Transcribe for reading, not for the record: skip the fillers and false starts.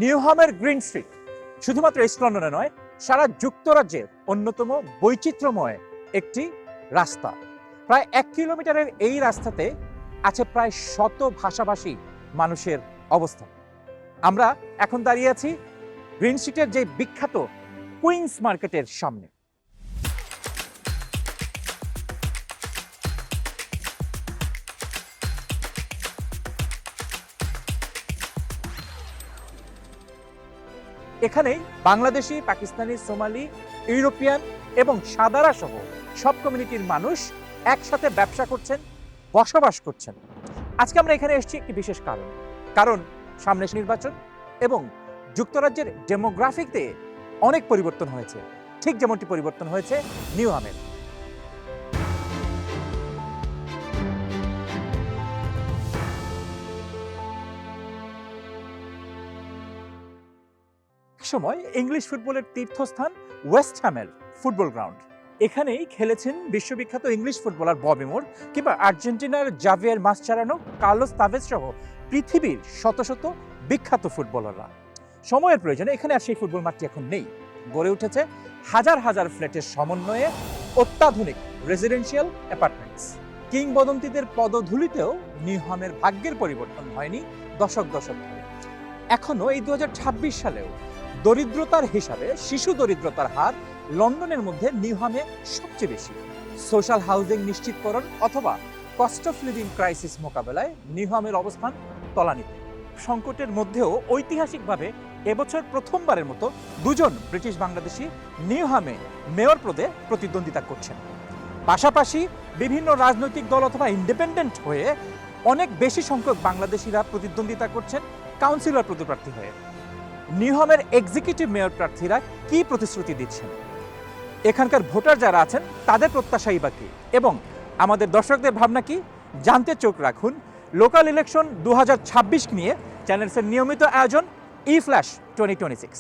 নিউহামের green street শুধুমাত্র east লন্ডনে নয়, সারা যুক্তরাজ্যের অন্যতম বৈচিত্র্যময় একটি রাস্তা। প্রায় 1 কিলোমিটারের এই রাস্তাতে আছে প্রায় 100 ভাষাভাষী মানুষের অবস্থান। আমরা এখন দাঁড়িয়ে আছি গ্রিন স্ট্রিটের যে বিখ্যাত কুইন্স মার্কেটের সামনে। এখানেই বাংলাদেশি, পাকিস্তানি, সোমালি, ইউরোপিয়ান এবং সাদারা সহ সব কমিউনিটির মানুষ একসাথে ব্যবসা করছেন, বসবাস করছেন। আজকে আমরা এখানে এসেছি একটি বিশেষ কারণ সামনে নির্বাচন এবং যুক্তরাজ্যের ডেমোগ্রাফিতে অনেক পরিবর্তন হয়েছে, ঠিক যেমনটি পরিবর্তন হয়েছে নিউহামের। সময় ইংলিশ ফুটবলের তীর্থস্থান ওয়েস্ট হ্যামের ফুটবল গ্রাউন্ড। এখানেই খেলেছেন বিশ্ববিখ্যাত ইংলিশ ফুটবলার ববি মুর কিংবা আর্জেন্টিনার জাভিয়ার মাসচারানো, কার্লোস তাভেজ সহ পৃথিবীর শত শত বিখ্যাত ফুটবলাররা। সময়ের প্রয়োজনে এখানে আর সেই ফুটবল মাঠটি এখন নেই। গড়ে উঠেছে হাজার হাজার ফ্ল্যাটের সমন্বয়ে অত্যাধুনিক রেসিডেন্সিয়াল অ্যাপার্টমেন্টস। কিংবদন্তিদের পদধূলিতেও নিউহামের ভাগ্যের পরিবর্তন হয়নি দশক দশক ধরে। এখনো এই 2026 সালেও দরিদ্রতার হিসাবে শিশু দরিদ্রতার হার লন্ডনের মধ্যে নিউহামে সবচেয়ে বেশি। সোশ্যাল হাউজিং নিশ্চিতকরণ অথবা কস্ট অফ লিভিং ক্রাইসিস মোকাবেলায় নিউহামের অবস্থান তলানিতে। সংকটের মধ্যেও ঐতিহাসিকভাবে এবছর প্রথমবারের মতো দুজন ব্রিটিশ বাংলাদেশি নিউহামে মেয়র পদে প্রতিদ্বন্দ্বিতা করছেন। পাশাপাশি বিভিন্ন রাজনৈতিক দল অথবা ইন্ডিপেন্ডেন্ট হয়ে অনেক বেশি সংখ্যক বাংলাদেশিরা প্রতিদ্বন্দ্বিতা করছেন কাউন্সিলর পদপ্রার্থী হয়ে। নিউহামের এক্সিকিউটিভ মেয়র প্রার্থীরা কি প্রতিশ্রুতি দিচ্ছেন, এখানকার ভোটার যারা আছেন তাদের প্রত্যাশাই বা কি, এবং আমাদের দর্শকদের ভাবনা কি জানতে চোখ রাখুন লোকাল ইলেকশন 2026 নিয়ে চ্যানেলসের নিয়মিত আয়োজন ই ফ্ল্যাশ 2026।